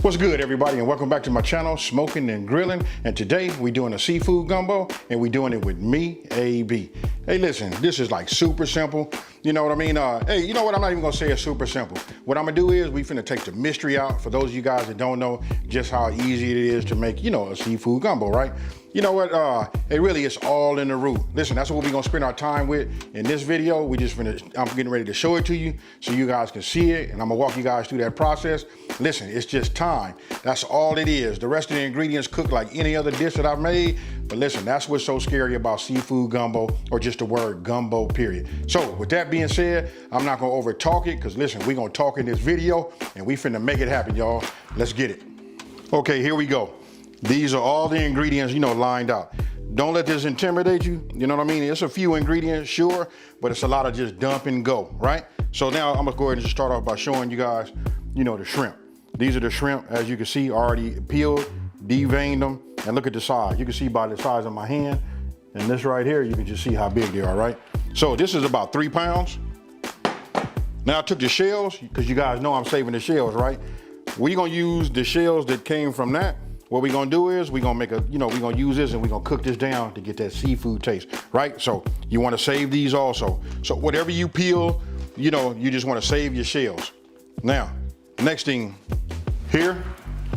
What's good, everybody, and welcome back to my channel, Smoking and Grilling. And today we're doing a seafood gumbo, and we're doing it with me, AB. Hey, listen, this is like super simple. You know what I mean? Hey, you know what? I'm not even gonna say it's super simple. What I'm gonna do is we finna take the mystery out for those of you guys that don't know just how easy it is to make, a seafood gumbo, right? You know what? It really is all in the roux. Listen, that's what we're gonna spend our time with in this video. I'm getting ready to show it to you so you guys can see it, and I'm gonna walk you guys through that process. Listen, it's just time. That's all it is. The rest of the ingredients cook like any other dish that I've made. But listen, that's what's so scary about seafood gumbo, or just the word gumbo, period. So with that being said, I'm not gonna over talk it, because listen, we're gonna talk in this video and we finna make it happen, y'all. Let's get it. Okay, here we go. These are all the ingredients, lined out. Don't let this intimidate you. You know what I mean? It's a few ingredients, sure, but it's a lot of just dump and go, right? So now I'm gonna go ahead and just start off by showing you guys, the shrimp. These are the shrimp, as you can see, already peeled, deveined them, and look at the size. You can see by the size of my hand, and this right here, you can just see how big they are, right? So this is about 3 pounds. Now I took the shells, because you guys know I'm saving the shells, right? We're gonna use the shells that came from that. What we're gonna do is we're gonna make we're gonna use this and we're gonna cook this down to get that seafood taste, right? So you wanna save these also. So whatever you peel, you just wanna save your shells. Now, next thing here,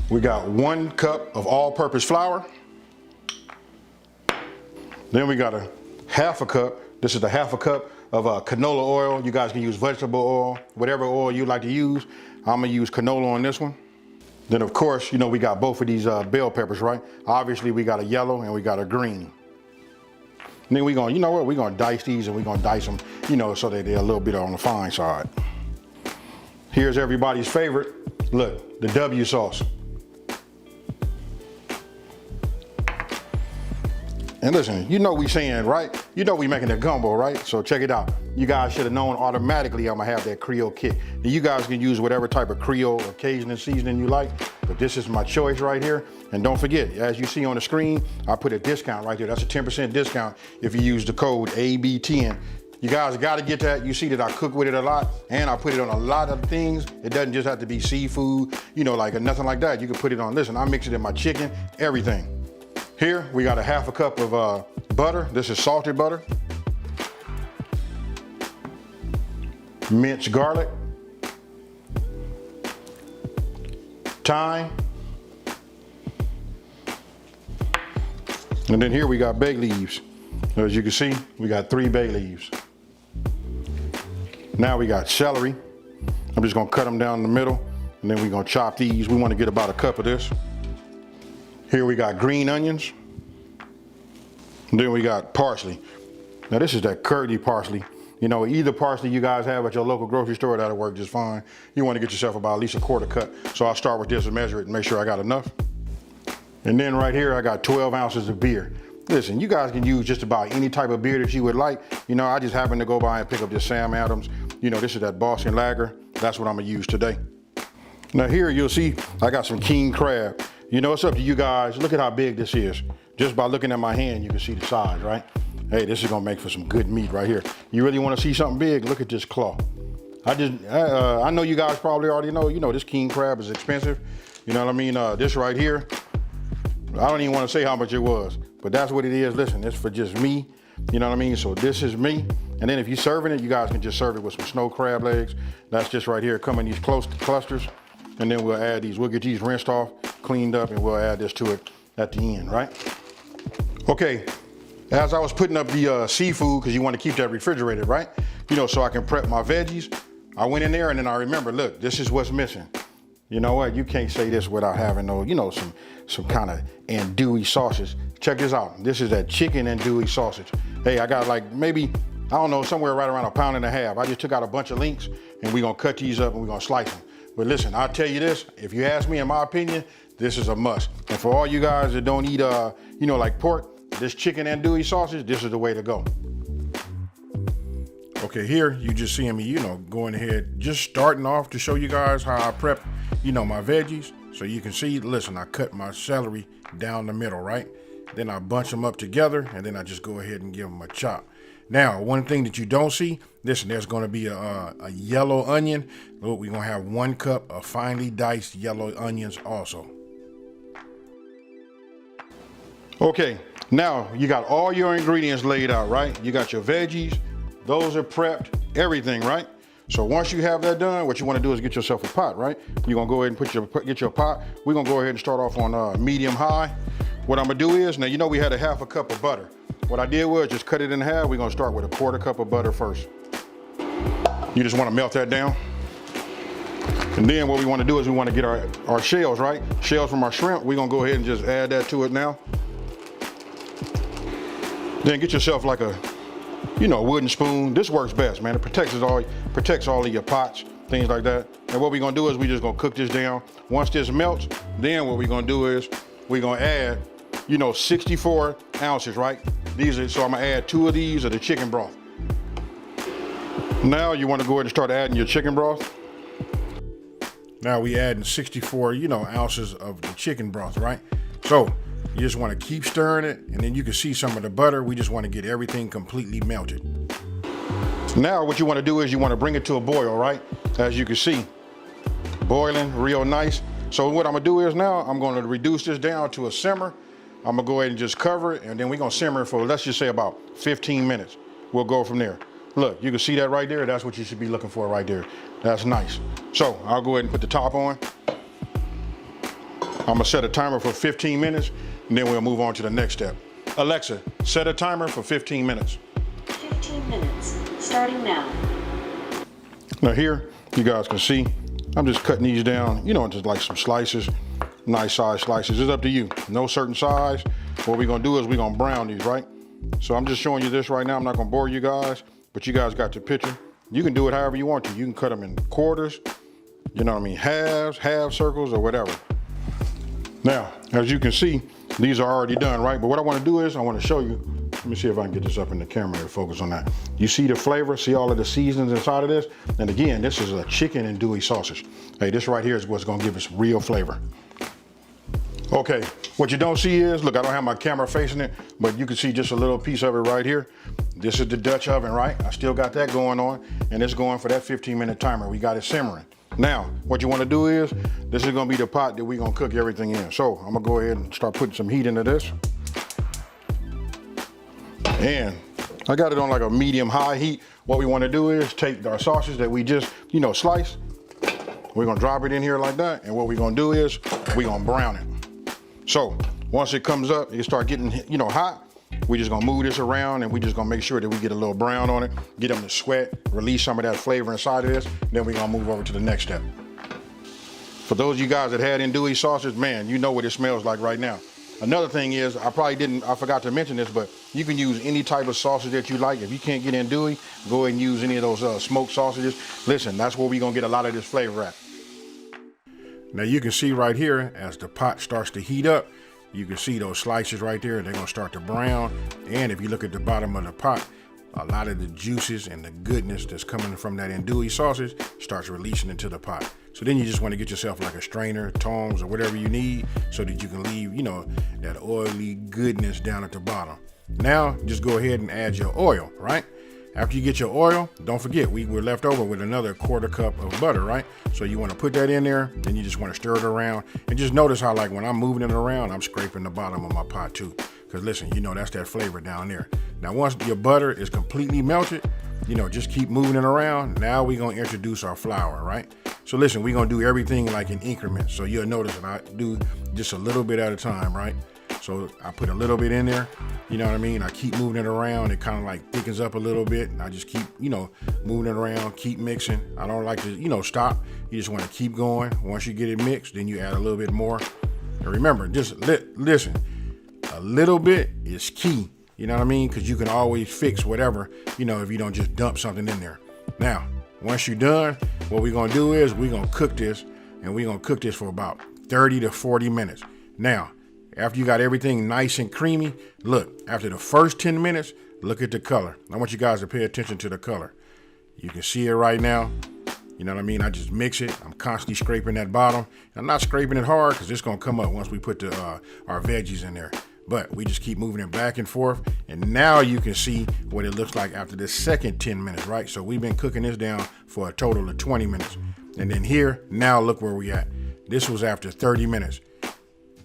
we got 1 cup of all-purpose flour. Then we got a half a cup. This is the half a cup of canola oil. You guys can use vegetable oil, whatever oil you like to use. I'm gonna use canola on this one. Then of course, we got both of these bell peppers, right? Obviously we got a yellow and we got a green. And then we're gonna, we're gonna dice these, and we're gonna dice them, so that they're a little bit on the fine side. Here's everybody's favorite. Look, the W sauce. And listen, we saying, right? We making a gumbo, right? So check it out. You guys should have known automatically I'm gonna have that Creole kick. And you guys can use whatever type of Creole or Cajun seasoning you like, but this is my choice right here. And don't forget, as you see on the screen, I put a discount right there. That's a 10% discount if you use the code AB10. You guys gotta get that. You see that I cook with it a lot, and I put it on a lot of things. It doesn't just have to be seafood, like nothing like that. You can put it on, listen, I mix it in my chicken, everything. Here, we got a half a cup of butter. This is salted butter. Minced garlic. Thyme. And then here we got bay leaves. As you can see, we got 3 bay leaves. Now we got celery. I'm just gonna cut them down the middle, and then we're gonna chop these. We wanna get about a cup of this. Here we got green onions. And then we got parsley. Now this is that curly parsley. Either parsley you guys have at your local grocery store, that'll work just fine. You wanna get yourself about at least a quarter cut. So I'll start with this and measure it and make sure I got enough. And then right here, I got 12 ounces of beer. Listen, you guys can use just about any type of beer that you would like. I just happened to go by and pick up this Sam Adams. This is that Boston Lager. That's what I'm gonna use today. Now here you'll see I got some king crab. It's up to you guys. Look at how big this is. Just by looking at my hand, you can see the size, right? Hey, this is gonna make for some good meat right here. You really wanna see something big? Look at this claw. I know you guys probably already know, this king crab is expensive. You know what I mean? This right here, I don't even wanna say how much it was, but that's what it is. Listen, it's for just me. You know what I mean? So this is me. And then if you're serving it, you guys can just serve it with some snow crab legs. That's just right here, come in these close clusters. And then we'll add these, we'll get these rinsed off, cleaned up, and we'll add this to it at the end, right? Okay, as I was putting up the seafood, because you want to keep that refrigerated, right? So I can prep my veggies. I went in there and then I remember, look, this is what's missing. You know what? You can't say this without having some kind of andouille sausage. Check this out. This is that chicken andouille sausage. Hey, I got like maybe, I don't know, somewhere right around 1.5 pounds. I just took out a bunch of links, and we're gonna cut these up and we're gonna slice them. But listen, I'll tell you this, if you ask me, in my opinion, this is a must. And for all you guys that don't eat, like pork, this chicken andouille sausage, this is the way to go. Okay, here you just seeing me, going ahead, just starting off to show you guys how I prep, my veggies. So you can see, listen, I cut my celery down the middle, right? Then I bunch them up together, and then I just go ahead and give them a chop. Now, one thing that you don't see, listen, there's going to be a yellow onion. Look, we're going to have 1 cup of finely diced yellow onions also. Okay, now you got all your ingredients laid out, right? You got your veggies, those are prepped, everything, right? So once you have that done, what you want to do is get yourself a pot, right? You're going to go ahead and get your pot. We're going to go ahead and start off on medium high. What I'm going to do is, now you know we had a 1/2 cup of butter. What I did was just cut it in half. We're going to start with a 1/4 cup of butter first. You just want to melt that down. And then what we want to do is we want to get our shells, right? Shells from our shrimp. We're going to go ahead and just add that to it now. Then get yourself like a, wooden spoon. This works best, man. It protects all of your pots, things like that. And what we're gonna do is we're just gonna cook this down. Once this melts, then what we're gonna do is we're gonna add, 64 ounces, right? So I'm gonna add 2 of these of the chicken broth. Now you wanna go ahead and start adding your chicken broth. Now we adding 64, ounces of the chicken broth, right? So you just want to keep stirring it, and then you can see some of the butter. We just want to get everything completely melted. Now what you want to do is you want to bring it to a boil, right? As you can see, boiling real nice. So what I'm gonna do is now I'm gonna reduce this down to a simmer. I'm gonna go ahead and just cover it, and then we're gonna simmer it for, let's just say, about 15 minutes. We'll go from there. Look, you can see that right there. That's what you should be looking for right there. That's nice. So I'll go ahead and put the top on. I'm gonna set a timer for 15 minutes, and then we'll move on to the next step. Alexa, set a timer for 15 minutes. 15 minutes, starting now. Now here, you guys can see, I'm just cutting these down, into like some slices, nice size slices. It's up to you, no certain size. What we're gonna do is we're gonna brown these, right? So I'm just showing you this right now. I'm not gonna bore you guys, but you guys got the picture. You can do it however you want to. You can cut them in quarters, halves, half circles, or whatever. Now, as you can see, these are already done, right? But what I want to do is I want to show you. Let me see if I can get this up in the camera to focus on that. You see the flavor, see all of the seasonings inside of this? And again, this is a chicken andouille sausage. Hey, this right here is what's going to give us real flavor. Okay, what you don't see is, look, I don't have my camera facing it, but you can see just a little piece of it right here. This is the Dutch oven, right? I still got that going on, and it's going for that 15-minute timer. We got it simmering. Now, what you want to do is, this is going to be the pot that we're going to cook everything in. So I'm going to go ahead and start putting some heat into this. And I got it on like a medium-high heat. What we want to do is take our sausage that we just, sliced. We're going to drop it in here like that. And what we're going to do is we're going to brown it. So once it comes up, it start getting, hot. We're just gonna move this around, and we're just gonna make sure that we get a little brown on it, get them to sweat, release some of that flavor inside of this, then we're gonna move over to the next step. For those of you guys that had andouille sausage, man, you know what it smells like right now. Another thing is, I forgot to mention this, but you can use any type of sausage that you like. If you can't get andouille, go ahead and use any of those smoked sausages. Listen, that's where we're gonna get a lot of this flavor at. Now you can see right here, as the pot starts to heat up, you can see those slices right there. They're gonna start to brown. And if you look at the bottom of the pot, a lot of the juices and the goodness that's coming from that andouille sausage starts releasing into the pot. So then you just want to get yourself like a strainer, tongs, or whatever you need so that you can leave, that oily goodness down at the bottom. Now, just go ahead and add your oil, right? After you get your oil, don't forget, we were left over with another 1/4 cup of butter, right? So you want to put that in there, then you just want to stir it around. And just notice how, like, when I'm moving it around, I'm scraping the bottom of my pot too. Because listen, that's that flavor down there. Now, once your butter is completely melted, just keep moving it around. Now we're going to introduce our flour, right? So listen, we're going to do everything like in increments. So you'll notice that I do just a little bit at a time, right? So I put a little bit in there, you know what I mean? I keep moving it around. It kind of like thickens up a little bit. I just keep, moving it around, keep mixing. I don't like to, stop. You just want to keep going. Once you get it mixed, then you add a little bit more. And remember, just listen, a little bit is key. You know what I mean? Because you can always fix whatever, if you don't just dump something in there. Now, once you're done, what we're going to do is we're going to cook this, and we're going to cook this for about 30 to 40 minutes. Now, after you got everything nice and creamy, look, after the first 10 minutes, look at the color. I want you guys to pay attention to the color. You can see it right now. You know what I mean? I just mix it. I'm constantly scraping that bottom. I'm not scraping it hard because it's going to come up once we put our veggies in there. But we just keep moving it back and forth. And now you can see what it looks like after the second 10 minutes, right? So we've been cooking this down for a total of 20 minutes. And then here, now look where we at. This was after 30 minutes.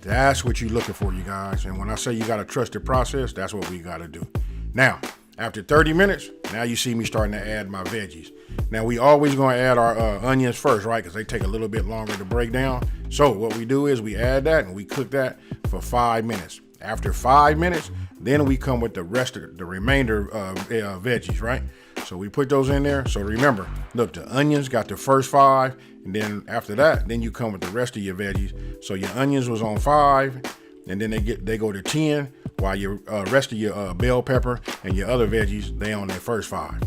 That's what you're looking for, you guys. And when I say you got to trust the process, that's what we got to do. Now, after 30 minutes, now you see me starting to add my veggies. Now, we always going to add our onions first, right? Because they take a little bit longer to break down. So what we do is we add that and we cook that for 5 minutes. After 5 minutes, then we come with the rest of the remainder veggies, right? So we put those in there. So remember, look, the onions got the first 5, and then after that, then you come with the rest of your veggies. So your onions was on 5, and then they go to 10, while your rest of your bell pepper and your other veggies, they on their first 5.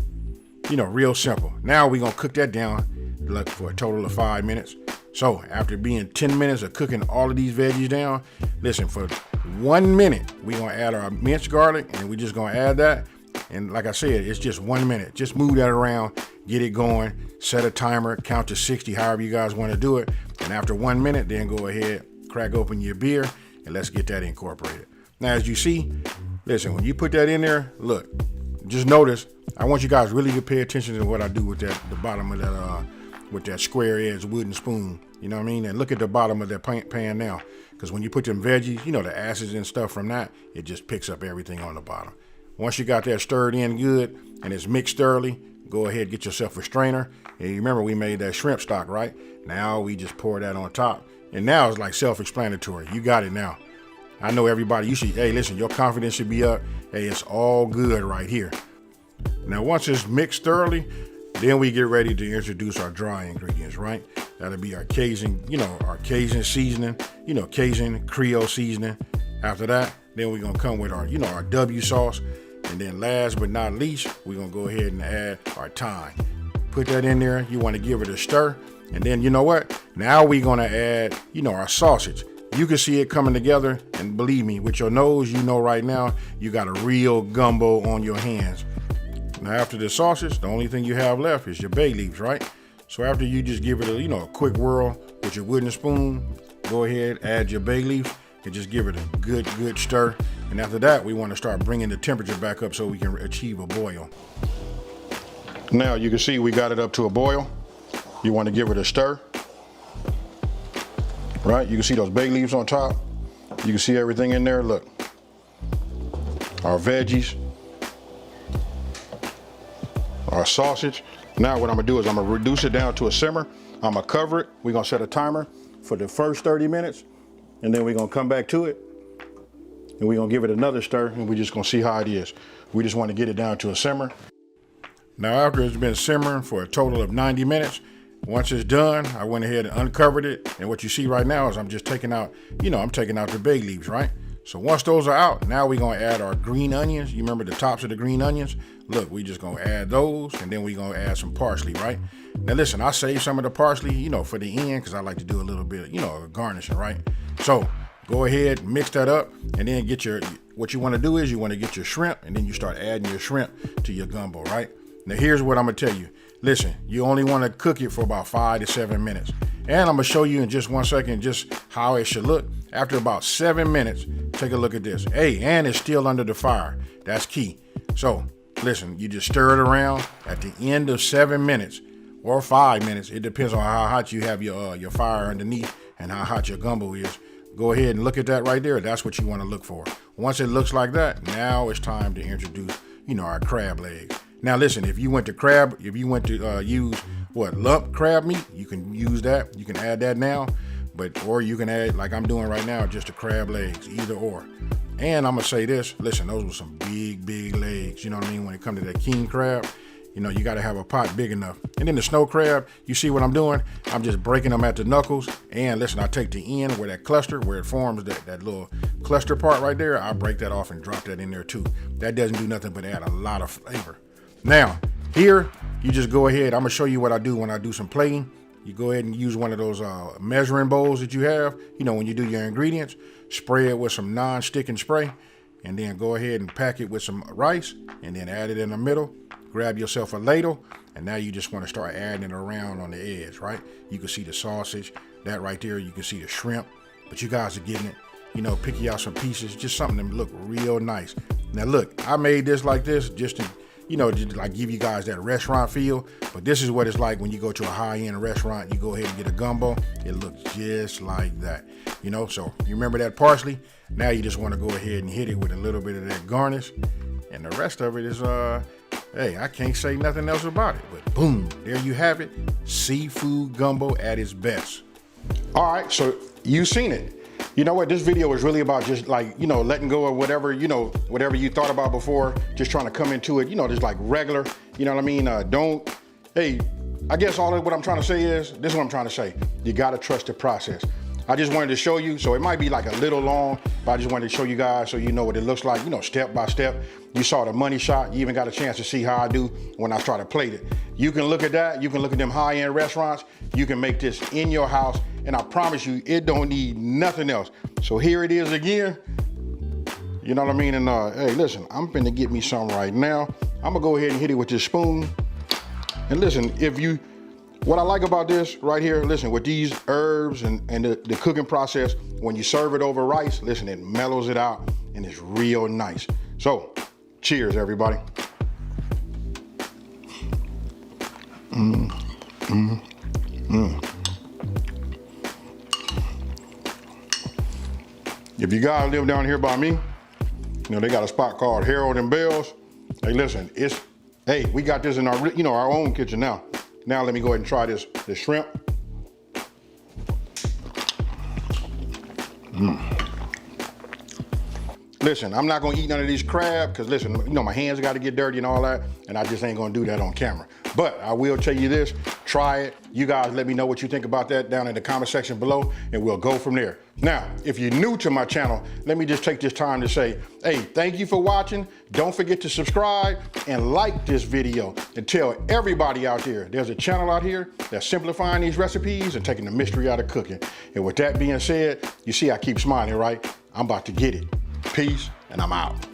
You know, real simple. Now we're gonna cook that down like for a total of 5 minutes. So after being 10 minutes of cooking all of these veggies down, listen, for 1 minute, we're gonna add our minced garlic, and we're just gonna add that. And like I said, it's just 1 minute. Just move that around, get it going, set a timer, count to 60, however you guys want to do it. And after 1 minute, then go ahead, crack open your beer, and let's get that incorporated. Now, as you see, listen, when you put that in there, look, just notice, I want you guys really to pay attention to what I do with that, the bottom of that, with that square edge wooden spoon. You know what I mean? And look at the bottom of that pan now, because when you put them veggies, you know, the acids and stuff from that, it just picks up everything on the bottom. Once you got that stirred in good and it's mixed thoroughly, go ahead, get yourself a strainer. And you remember we made that shrimp stock, right? Now we just pour that on top. And now it's like self-explanatory. You got it now. I know everybody, you should, hey, listen, your confidence should be up. Hey, it's all good right here. Now, once it's mixed thoroughly, then we get ready to introduce our dry ingredients, right? That'll be our Cajun, our Cajun seasoning, Cajun Creole seasoning. After that, then we're gonna come with our, our W sauce. And then last but not least, we're gonna go ahead and add our thyme. Put that in there. You wanna give it a stir. And then you know what? Now we're gonna add, our sausage. You can see it coming together, and believe me, with your nose, you know right now, you got a real gumbo on your hands. Now after the sausage, the only thing you have left is your bay leaves, right? So after you just give it a, a quick whirl with your wooden spoon, go ahead, add your bay leaf, and just give it a good stir. And after that, we want to start bringing the temperature back up so we can achieve a boil. Now you can see we got it up to a boil. You want to give it a stir. Right, you can see those bay leaves on top. You can see everything in there, look. Our veggies, our sausage. Now what I'm gonna do is I'm gonna reduce it down to a simmer. I'm gonna cover it. We're gonna set a timer for the first 30 minutes, and then we're gonna come back to it, and we're gonna give it another stir, and we're just gonna see how it is. We just wanna get it down to a simmer. Now after it's been simmering for a total of 90 minutes, once it's done, I went ahead and uncovered it. And what you see right now is I'm just taking out, I'm taking out the bay leaves, right? So once those are out, now we're gonna add our green onions. You remember the tops of the green onions? Look, we just gonna add those, and then we're gonna add some parsley, right? Now listen, I saved some of the parsley, for the end, because I like to do a little bit, garnishing, right? So go ahead, mix that up, and then what you wanna do is you wanna get your shrimp, and then you start adding your shrimp to your gumbo, right? Now here's what I'm gonna tell you. Listen, you only wanna cook it for about 5 to 7 minutes. And I'm gonna show you in just 1 second just how it should look. After about 7 minutes, take a look at this. Hey, and it's still under the fire. That's key. So listen, you just stir it around. At the end of 7 minutes or 5 minutes, it depends on how hot you have your fire underneath and how hot your gumbo is. Go ahead and look at that right there. That's what you wanna look for. Once it looks like that, now it's time to introduce, our crab legs. Now listen, if you went to use lump crab meat, you can use that. You can add that now, or you can add, like I'm doing right now, just the crab legs, either or. And I'm gonna say this, listen, those were some big legs, you know what I mean? When it comes to that king crab, you gotta have a pot big enough. And then the snow crab, you see what I'm doing? I'm just breaking them at the knuckles. And listen, I take the end where that cluster, where it forms that little cluster part right there, I break that off and drop that in there too. That doesn't do nothing but add a lot of flavor. Now, here, you just go ahead. I'm gonna show you what I do when I do some plating. You go ahead and use one of those measuring bowls that you have, when you do your ingredients, spray it with some non-sticking spray, and then go ahead and pack it with some rice, and then add it in the middle. Grab yourself a ladle, and now you just wanna start adding it around on the edge, right? You can see the sausage, that right there, you can see the shrimp, but you guys are getting it. you know, pick you out some pieces, just something that look real nice. Now look, I made this like this just to, you know, just like give you guys that restaurant feel, but this is what it's like when you go to a high-end restaurant, you go ahead and get a gumbo, it looks just like that, you know. So you remember that parsley? Now you just want to go ahead and hit it with a little bit of that garnish, and the rest of it is, hey, I can't say nothing else about it, but boom, there you have it, seafood gumbo at its best. All right, so you've seen it. You know what, this video is really about just like, you know, letting go of whatever, you know, whatever you thought about before, just trying to come into it, you know, just like regular, you know what I mean? Hey, I guess all of what I'm trying to say is, this is what I'm trying to say. You gotta trust the process. I just wanted to show you, so it might be like a little long, but I just wanted to show you guys so you know what it looks like, you know, step by step. You saw the money shot, you even got a chance to see how I do when I try to plate it. You can look at that, you can look at them high-end restaurants, you can make this in your house, and I promise you, it don't need nothing else. So here it is again, you know what I mean? And hey, listen, I'm finna get me some right now. I'm gonna go ahead and hit it with this spoon. And listen, what I like about this right here, listen, with these herbs and the cooking process, when you serve it over rice, listen, it mellows it out and it's real nice. So, cheers, everybody. If you guys live down here by me, you know, they got a spot called Harold and Bell's. Hey, listen, hey, we got this in our, you know, our own kitchen now. Now let me go ahead and try this shrimp. Listen, I'm not gonna eat none of these crab because listen, you know, my hands gotta get dirty and all that, and I just ain't gonna do that on camera. But I will tell you this, try it. You guys let me know what you think about that down in the comment section below, and we'll go from there. Now, if you're new to my channel, let me just take this time to say, hey, thank you for watching. Don't forget to subscribe and like this video and tell everybody out there, there's a channel out here that's simplifying these recipes and taking the mystery out of cooking. And with that being said, you see I keep smiling, right? I'm about to get it. Peace, and I'm out.